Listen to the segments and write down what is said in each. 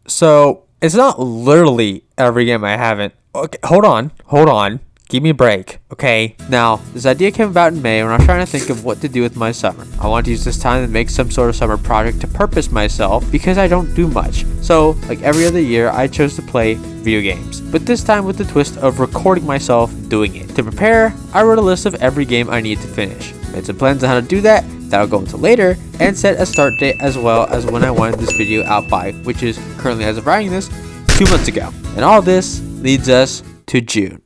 So it's not literally every game I haven't. Okay, hold on. Give me a break, okay? Now, this idea came about in May when I was trying to think of what to do with my summer. I wanted to use this time to make some sort of summer project to purpose myself because I don't do much. So, like every other year, I chose to play video games. But this time with the twist of recording myself doing it. To prepare, I wrote a list of every game I need to finish. Made some plans on how to do that I'll go into later, and set a start date as well as when I wanted this video out by, which is currently, as of writing this, 2 months ago. And all this leads us to June.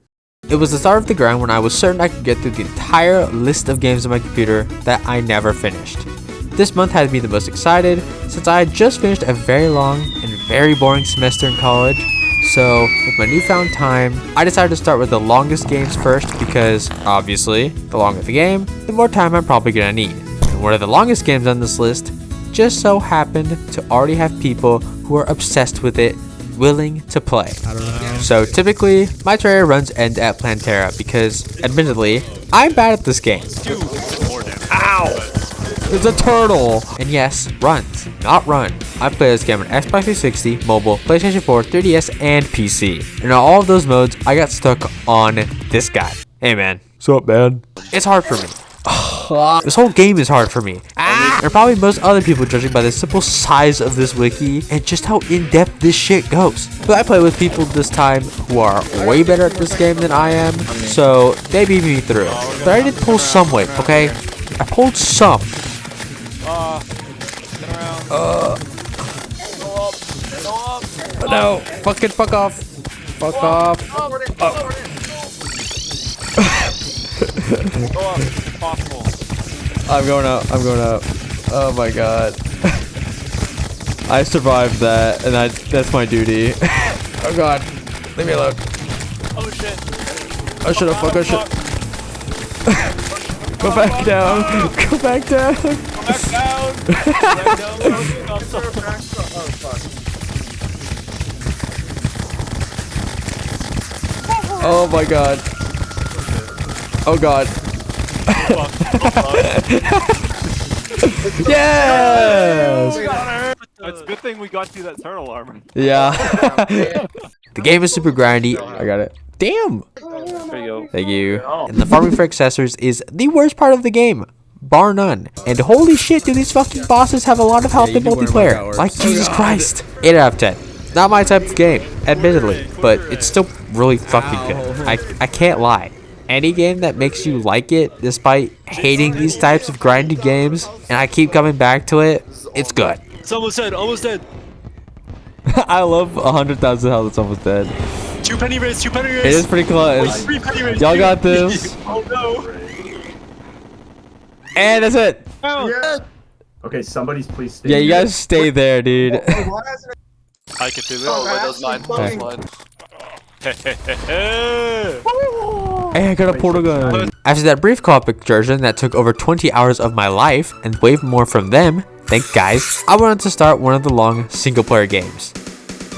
It was the start of the grind when I was certain I could get through the entire list of games on my computer that I never finished. This month had me the most excited since I had just finished a very long and very boring semester in college. So with my newfound time, I decided to start with the longest games first because obviously the longer the game, the more time I'm probably gonna need. And one of the longest games on this list just so happened to already have people who are obsessed with it willing to play. I don't know. So typically, my Terraria runs end at Plantera because, admittedly, I'm bad at this game. Ow! There's a turtle! And yes, runs, not run. I play this game on Xbox 360, mobile, PlayStation 4, 3DS, and PC. And on all of those modes, I got stuck on this guy. Hey man. What's up, man? It's hard for me. This whole game is hard for me. And probably most other people judging by the simple size of this wiki and just how in-depth this shit goes. But I play with people this time who are way better at this game than I am, so they beat me through. But I did pull some weight, okay? I pulled some. No, fuck off. Fuck off. I'm going up. Oh my god. I survived that, and that's my duty. Oh god. Leave me alone. Oh shit. Oh shit, oh shit. Go back down. Go back down. Oh my god. Oh god. Yes! It's a good thing we got through that turtle armor. Yeah. The game is super grindy. I got it. Damn! There you go. Thank you. And the farming for accessories is the worst part of the game, bar none. And holy shit, do these fucking bosses have a lot of health in multiplayer. Like Jesus Christ. 8 out of 10. Not my type of game, admittedly, but it's still really fucking good. I can't lie. Any game that makes you like it, despite hating these types of grindy games, and I keep coming back to it, it's good. It's almost dead, almost dead. I love 100,000 health, it's almost dead. 2 penny race, 2 penny race. It is pretty close. Wait, 3 penny race. Y'all got this. Oh no. And that's it. Oh. Yeah. Okay, somebody's please stay. Yeah, you guys stay there, dude. I can do it. Oh, wait, that was mine. That was mine. Hey, I got a portal gun. After that brief co-op excursion that took over 20 hours of my life, and way more from them, thanks guys, I wanted to start one of the long single-player games.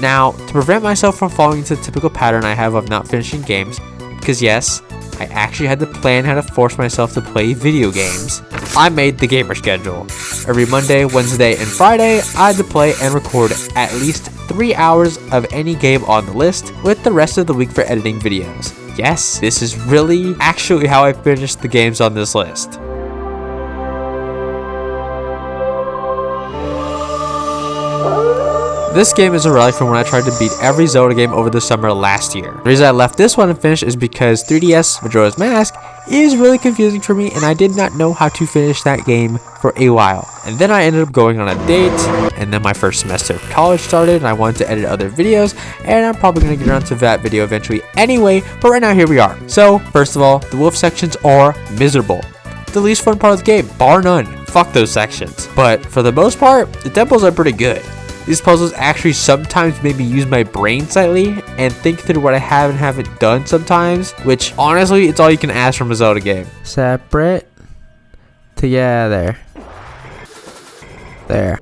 Now, to prevent myself from falling into the typical pattern I have of not finishing games, because yes, I actually had to plan how to force myself to play video games, I made the gamer schedule. Every Monday, Wednesday, and Friday, I had to play and record at least 3 hours of any game on the list, with the rest of the week for editing videos. Yes, this is really actually how I finished the games on this list. This game is a relic from when I tried to beat every Zelda game over the summer last year. The reason I left this one unfinished is because 3DS Majora's Mask is really confusing for me and I did not know how to finish that game for a while. And then I ended up going on a date, and then my first semester of college started and I wanted to edit other videos, and I'm probably going to get around to that video eventually anyway, but right now here we are. So first of all, the wolf sections are miserable. The least fun part of the game, bar none. Fuck those sections. But for the most part, the temples are pretty good. These puzzles actually sometimes make me use my brain slightly and think through what I have and haven't done sometimes, which honestly, it's all you can ask from a Zelda game. Separate together. There.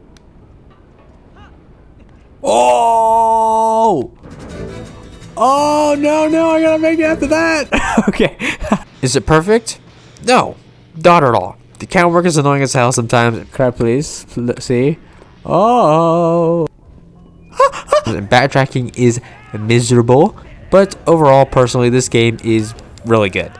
Oh! Oh, no, I gotta make it after that. Okay. Is it perfect? No, not at all. The camera work is annoying as hell sometimes. Can I please see? Oh. and backtracking is miserable. But overall, personally, this game is really good.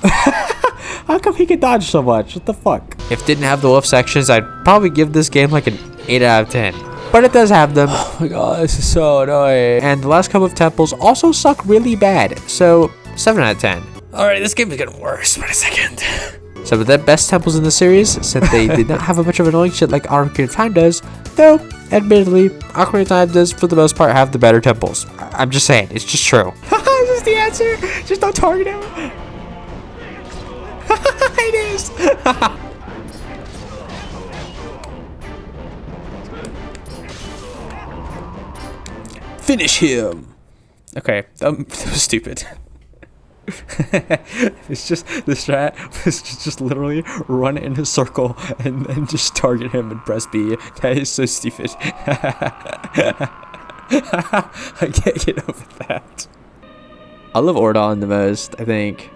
How come he can dodge so much? What the fuck? If it didn't have the wolf sections, I'd probably give this game like an 8 out of 10. But it does have them. Oh my god, this is so annoying. And the last couple of temples also suck really bad. So, 7 out of 10. Alright, this game is getting worse. Wait a second. Some of the best temples in the series, since they did not have a bunch of annoying shit like Ocarina of Time does. Though, admittedly, Ocarina of Time does, for the most part, have the better temples. I'm just saying, it's just true. Is this the answer? Just don't target him. It is. Finish him. Okay, that was stupid. It's just the strat was just literally run in a circle and then just target him and press B. That is so stupid. I can't get over that. I love Ordon the most, I think.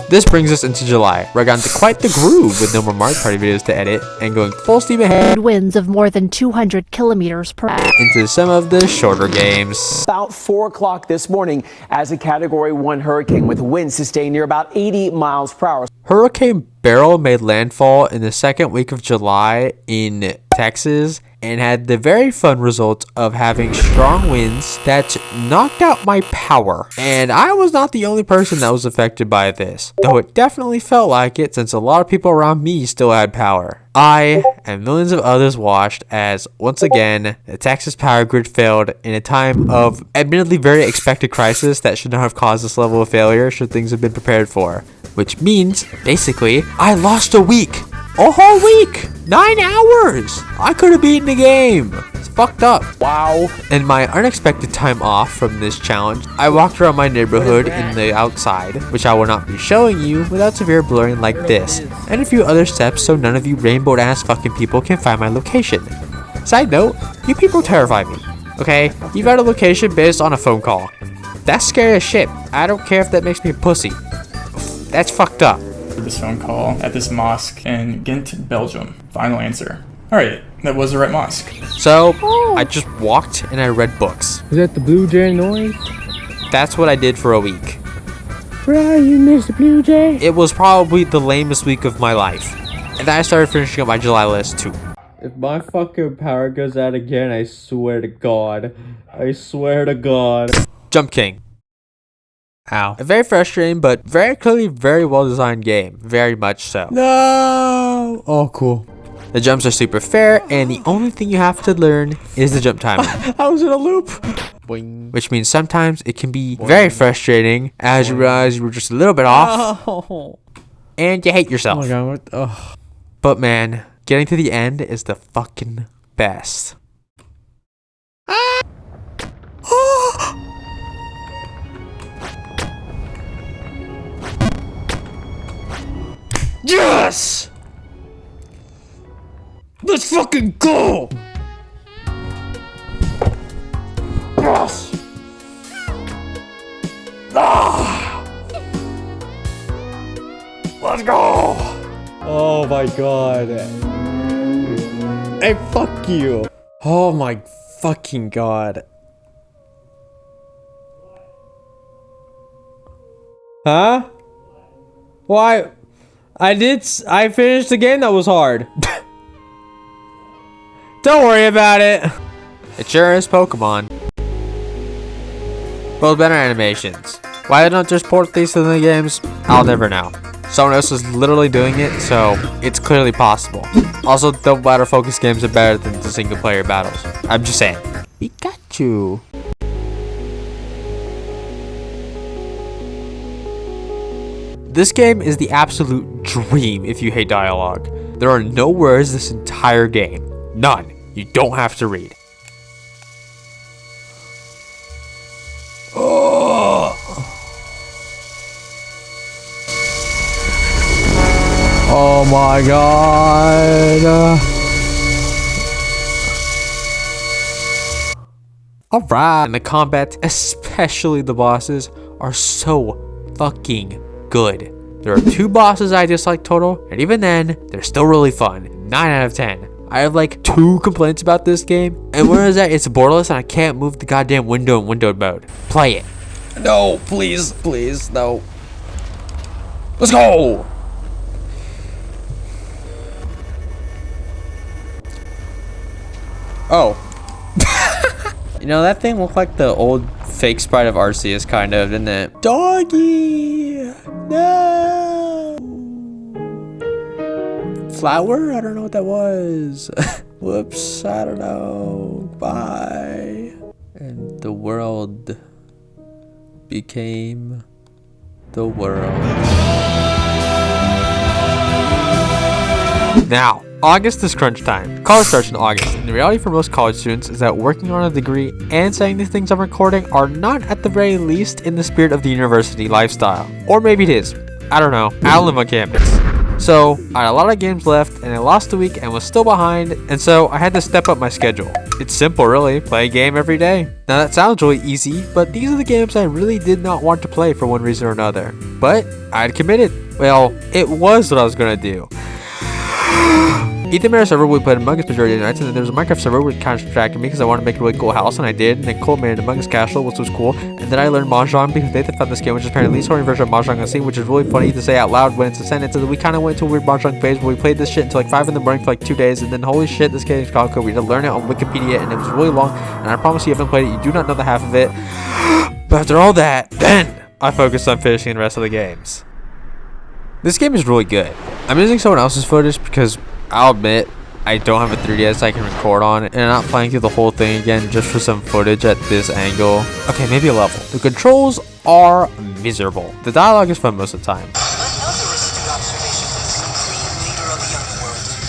This brings us into July. We're got into quite the groove with no more Mario Party videos to edit and going full steam ahead. Winds of more than 200 kilometers per hour. Into some of the shorter games. About 4 o'clock this morning as a Category 1 hurricane with winds sustained near about 80 miles per hour. Hurricane Beryl made landfall in the second week of July in Texas and had the very fun result of having strong winds that knocked out my power. And I was not the only person that was affected by this, though it definitely felt like it since a lot of people around me still had power. I and millions of others watched as, once again, the Texas power grid failed in a time of admittedly very expected crisis that should not have caused this level of failure should things have been prepared for. Which means, basically, I lost a week. A whole week! 9 hours! I could have beaten the game. It's fucked up. Wow. In my unexpected time off from this challenge, I walked around my neighborhood in the outside, which I will not be showing you without severe blurring like this, and a few other steps so none of you rainbow ass fucking people can find my location. Side note, you people terrify me. Okay? You've got a location based on a phone call. That's scary as shit. I don't care if that makes me a pussy. That's fucked up. This phone call at this mosque in Ghent, Belgium. Final answer. Alright, that was the right mosque. So, I just walked and I read books. Is that the blue jay noise? That's what I did for a week. Where are you, Mr. Blue Jay? It was probably the lamest week of my life. And then I started finishing up my July list too. If my fucking power goes out again, I swear to God. I swear to God. Jump King. Ow. A very frustrating, but very clearly very well designed game. Very much so. No! Oh, cool. The jumps are super fair, and the only thing you have to learn is the jump timing. I was in a loop. Boing. Which means sometimes it can be very frustrating as you realize you were just a little bit off. Oh. And you hate yourself. Oh my God, what? Oh. But man, getting to the end is the fucking best. Yes! Let's fucking go! Yes! Ah! Let's go! Oh my God. Hey, fuck you. Oh my fucking God. Huh? Why? I finished the game that was hard. Don't worry about it. It sure is Pokemon. Well, better animations. Why they don't just port these to the games, I'll never know. Someone else is literally doing it, so it's clearly possible. Also, the battle focus games are better than the single player battles. I'm just saying. Pikachu. This game is the absolute dream if you hate dialogue. There are no words this entire game. None. You don't have to read. Oh my God. Alright. And the combat, especially the bosses, are so fucking good. There are 2 bosses I dislike total, and even then, they're still really fun. 9 out of 10. I have like 2 complaints about this game. And one is that it's borderless and I can't move the goddamn window in windowed mode. Play it. No, please, please, no. Let's go. Oh. You know, that thing looked like the old fake sprite of Arceus, kind of, didn't it? Doggy! No! Flower? I don't know what that was. Whoops, I don't know. Bye. And the world became the world. Now, August is crunch time. College starts in August, and the reality for most college students is that working on a degree and saying these things I'm recording are not at the very least in the spirit of the university lifestyle. Or maybe it is. I don't know. I don't live on campus. So, I had a lot of games left, and I lost a week and was still behind, and so I had to step up my schedule. It's simple, really. Play a game every day. Now, that sounds really easy, but these are the games I really did not want to play for one reason or another. But, I'd committed. Well, it was what I was gonna do. Ethan made a server we played Among Us majority of the nights, and then there was a Minecraft server which kind of distracted me because I wanted to make a really cool house, and I did. And then Cole made an Among Us castle, which was cool. And then I learned Mahjong because Nathan found this game, which is apparently the least horny version of Mahjong I've seen, which is really funny to say out loud when it's a sentence. And then we kind of went to a weird Mahjong phase where we played this shit until like 5 in the morning for like 2 days, and then holy shit, this game is called code. We had to learn it on Wikipedia, and it was really long. And I promise you haven't played it, you do not know the half of it. But after all that, then I focused on finishing the rest of the games. This game is really good. I'm using someone else's footage because I'll admit I don't have a 3DS I can record on, and I'm not playing through the whole thing again just for some footage at this angle. Okay, maybe a level. The controls are miserable. The dialogue is fun most of the time,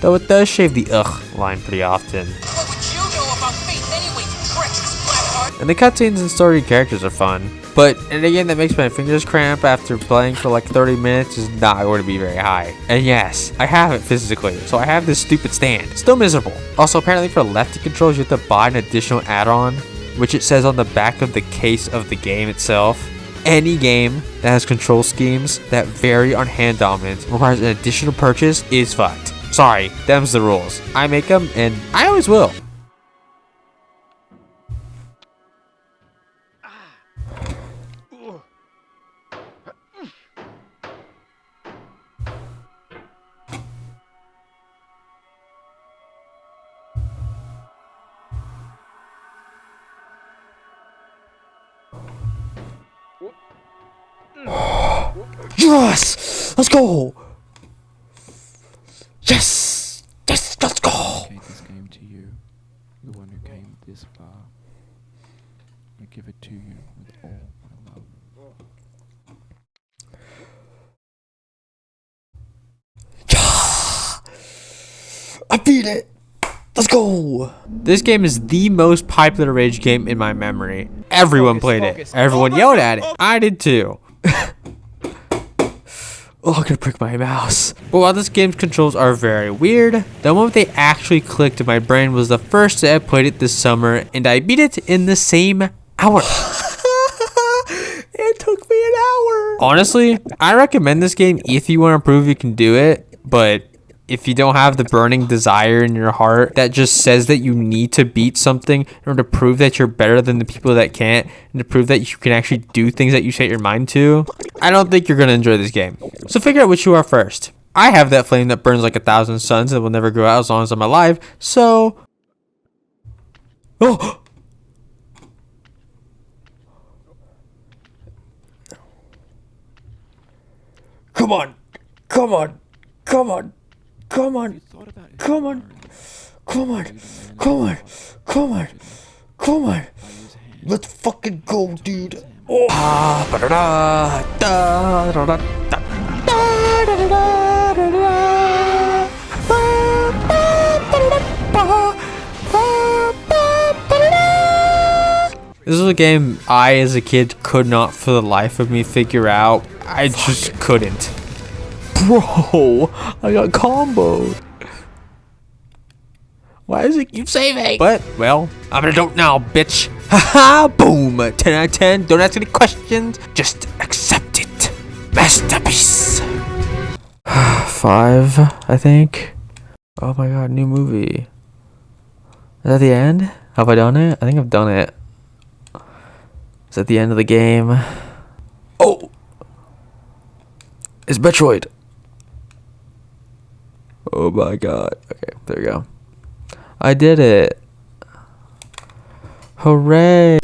though it does shave the ugh line pretty often. And the cutscenes and story characters are fun. But in a game that makes my fingers cramp after playing for like 30 minutes is not going to be very high. And yes, I have it physically, so I have this stupid stand. Still miserable. Also, apparently for lefty controls, you have to buy an additional add-on, which it says on the back of the case of the game itself. Any game that has control schemes that vary on hand dominance and requires an additional purchase is fucked. Sorry, them's the rules. I make them, and I always will. Yes! Let's go! Yes! Yes, let's go! I dedicate this game to you, the one who came this far. I give it to you with all my love. I beat it! Let's go! This game is the most popular Rage game in my memory. Everyone played it. Everyone yelled at it. I did too. Oh, I'm gonna prick my mouse. But while this game's controls are very weird, the moment they actually clicked in my brain was the first day I played it this summer, and I beat it in the same hour. It took me an hour. Honestly, I recommend this game if you want to prove you can do it, but if you don't have the burning desire in your heart that just says that you need to beat something in order to prove that you're better than the people that can't, and to prove that you can actually do things that you set your mind to, I don't think you're going to enjoy this game. So figure out which you are first. I have that flame that burns like 1,000 suns and will never go out as long as I'm alive, so... Oh! Come on! Come on! Come on! Come on, come on, come on, come on, come on, come on. Let's fucking go, dude. Oh. This is a game I, as a kid, could not for the life of me figure out. I just couldn't. Bro, I got comboed. Why does it keep saving? But, well, I'm an adult now, bitch. Haha, boom. 10 out of 10. Don't ask any questions. Just accept it. Masterpiece. 5, I think. Oh my god, new movie. Is that the end? Have I done it? I think I've done it. Is that the end of the game? Oh! It's Metroid! Oh my god. Okay, there we go. I did it. Hooray!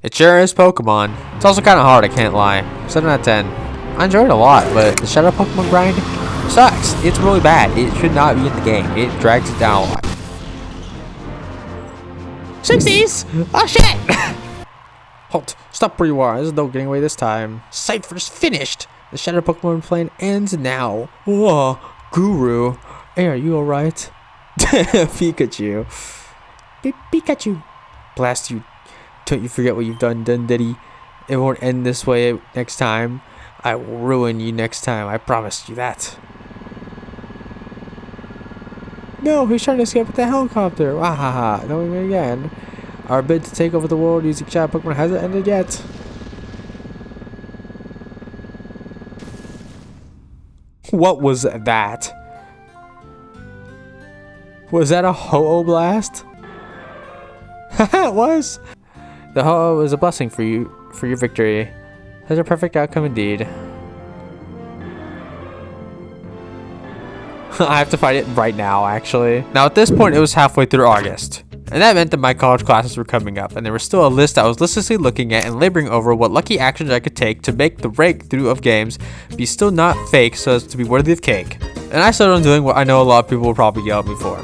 It sure is Pokemon. It's also kind of hard, I can't lie. 7 out of 10. I enjoyed it a lot, but the Shadow Pokemon grind sucks. It's really bad. It should not be in the game. It drags it down a lot. 60s! Oh shit! Halt. Stop where you are. There's no getting away this time. Cypher's finished. The Shadow Pokemon plane ends now. Whoa, Guru. Hey, are you alright? Pikachu. Pikachu. Blast you. Don't you forget what you've done, Diddy. It won't end this way next time. I will ruin you next time. I promised you that. No, he's trying to escape with the helicopter. Wahaha. Don't even again. Our bid to take over the world using Shadow Pokemon hasn't ended yet. What was that? Was that a Ho-Oh blast? Haha, it was. The Ho-Oh is a blessing for you, for your victory. That's a perfect outcome indeed. I have to fight it right now, actually. Now, at this point, it was halfway through August. And that meant that my college classes were coming up, and there was still a list I was listlessly looking at and laboring over what lucky actions I could take to make the breakthrough of games be still not fake so as to be worthy of cake. And I started on doing what I know a lot of people will probably yell at me for.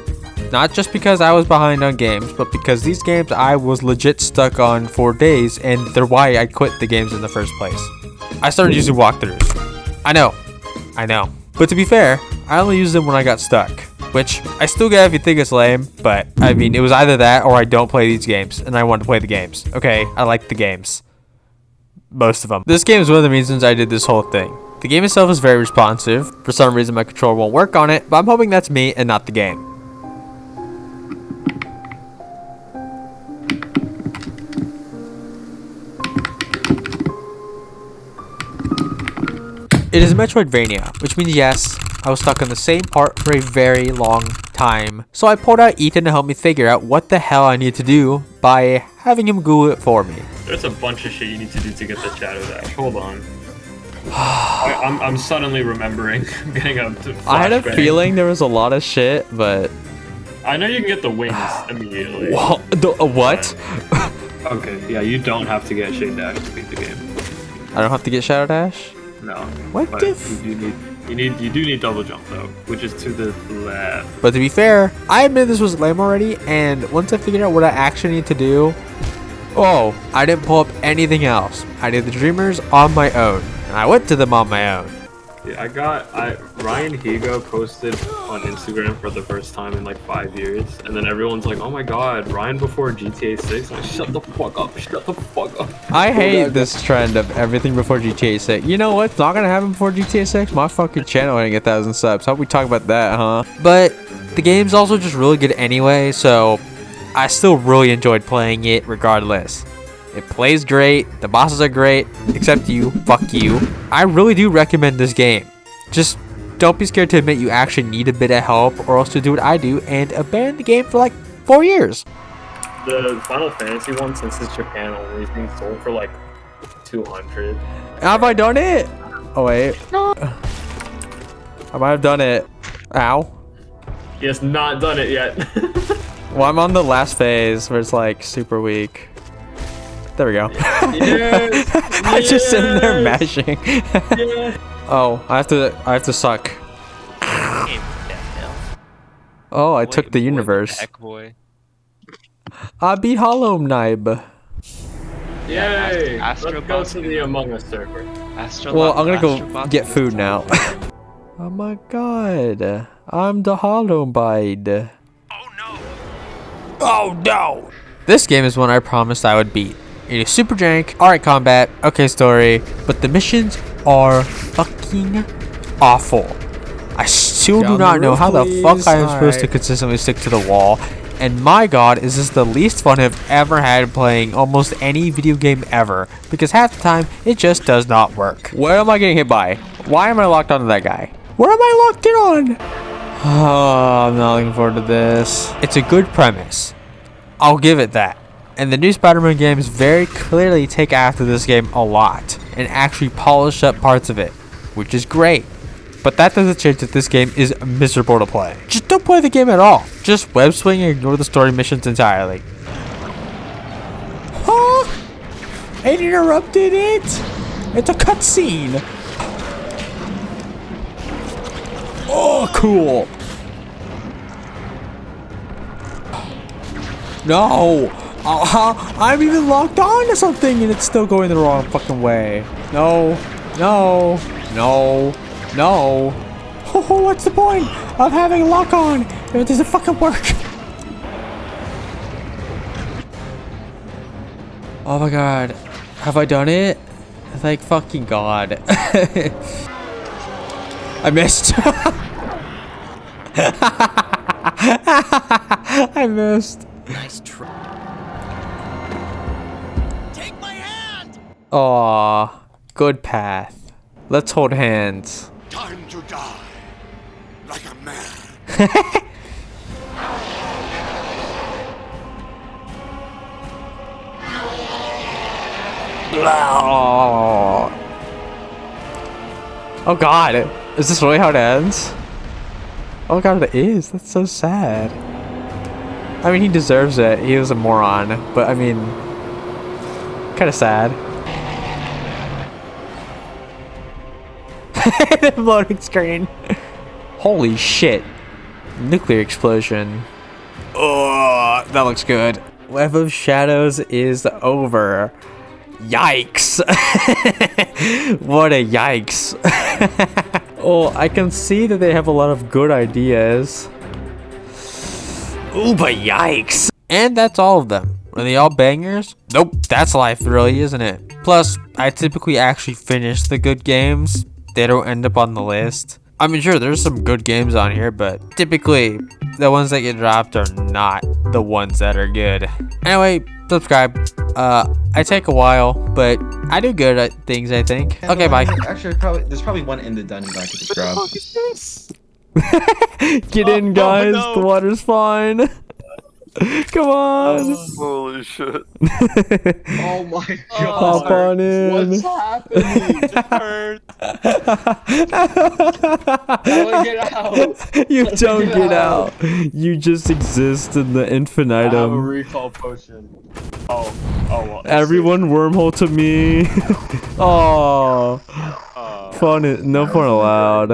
Not just because I was behind on games, but because these games I was legit stuck on for days, and they're why I quit the games in the first place. I started using walkthroughs. I know. But to be fair, I only used them when I got stuck. Which, I still get if you think it's lame, but, I mean, it was either that or I don't play these games, and I want to play the games. Okay, I like the games. Most of them. This game is one of the reasons I did this whole thing. The game itself is very responsive. For some reason, my controller won't work on it, but I'm hoping that's me and not the game. It is a Metroidvania, which means yes, I was stuck on the same part for a very long time. So I pulled out Ethan to help me figure out what the hell I need to do by having him Google it for me. There's a bunch of shit you need to do to get the Shadow Dash. Hold on. I'm suddenly remembering getting a flashbang. I had a feeling there was a lot of shit, but... I know you can get the wings immediately. What? Okay, yeah, you don't have to get Shade Dash to beat the game. I don't have to get Shadow Dash? No. What but the you do need double jump though, which is to the left. But to be fair, I admit this was lame already, and once I figured out what I actually need to do, I didn't pull up anything else. I did the Dreamers on my own, and I went to them on my own. Yeah, Ryan Higo posted on Instagram for the first time in like 5 years, and then everyone's like, oh my god, Ryan before GTA 6? I'm like, shut the fuck up. I hate this trend of everything before GTA 6. You know what's not gonna happen before GTA 6? My fucking channel ain't get 1,000 subs. How we talk about that, huh? But the game's also just really good anyway, so I still really enjoyed playing it regardless. It plays great, the bosses are great, except you, fuck you. I really do recommend this game. Just don't be scared to admit you actually need a bit of help, or else to do what I do and abandon the game for like 4 years. The Final Fantasy one, since it's Japan only, is being sold for like 200. Have I done it? Oh wait. I might have done it. Ow. He has not done it yet. Well, I'm on the last phase where it's like super weak. There we go. Yes, I just sitting there mashing. yes. Oh, I have to suck. Oh, I took the universe. Heck boy. I beat Hollow Knight. Yay! Astro Let's go to the Among Us server. Well, I'm gonna go get food now. Oh my god. I'm the Hollow Knight. Oh no! This game is one I promised I would beat. It is super jank, alright combat, okay story, but the missions are fucking awful. I still do not know how the fuck I am supposed to consistently stick to the wall And my god, is this the least fun I've ever had playing almost any video game ever, because half the time it just does not work. What am I getting hit by? Why am I locked onto that guy? What am I locked in on? Oh, I'm not looking forward to this. It's a good premise. I'll give it that. And the new Spider-Man games very clearly take after this game a lot and actually polish up parts of it, which is great. But that doesn't change that this game is miserable to play. Just don't play the game at all. Just web swing and ignore the story missions entirely. Huh? It interrupted it? It's a cutscene. Oh, cool. No. I'm even locked on to something and it's still going the wrong fucking way. No. No. No. No. Oh, what's the point of having a lock on if it doesn't fucking work? Oh my god. Have I done it? Like fucking god. I missed. I missed. Nice try. Take my hand. Aw, good path. Let's hold hands. Time to die like a man. Oh god, is this really how it ends? Oh god, it is. That's so sad. I mean, he deserves it. He was a moron, but I mean, kind of sad. The loading screen. Holy shit. Nuclear explosion. Oh, that looks good. Web of Shadows is over. Yikes. What a yikes. Oh, I can see that they have a lot of good ideas. Ooh, but yikes. And that's all of them. Are they all bangers? Nope, that's life really, isn't it? Plus, I typically actually finish the good games. They don't end up on the list. I mean, sure, there's some good games on here, but typically the ones that get dropped are not the ones that are good. Anyway, subscribe. I take a while, but I do good at things, I think. Okay, bye. Actually, there's probably one in the dungeon that I could just grab. What the fuck is this? Get in, guys. no. The water's fine. Come on. Holy shit. Oh my god. Hop on in. What's happening? It hurts. How do I get out? You don't get out. You just exist in the I have a infinitum. recall potion. Oh, well. Everyone wormhole to me. Oh, fun. No fun allowed.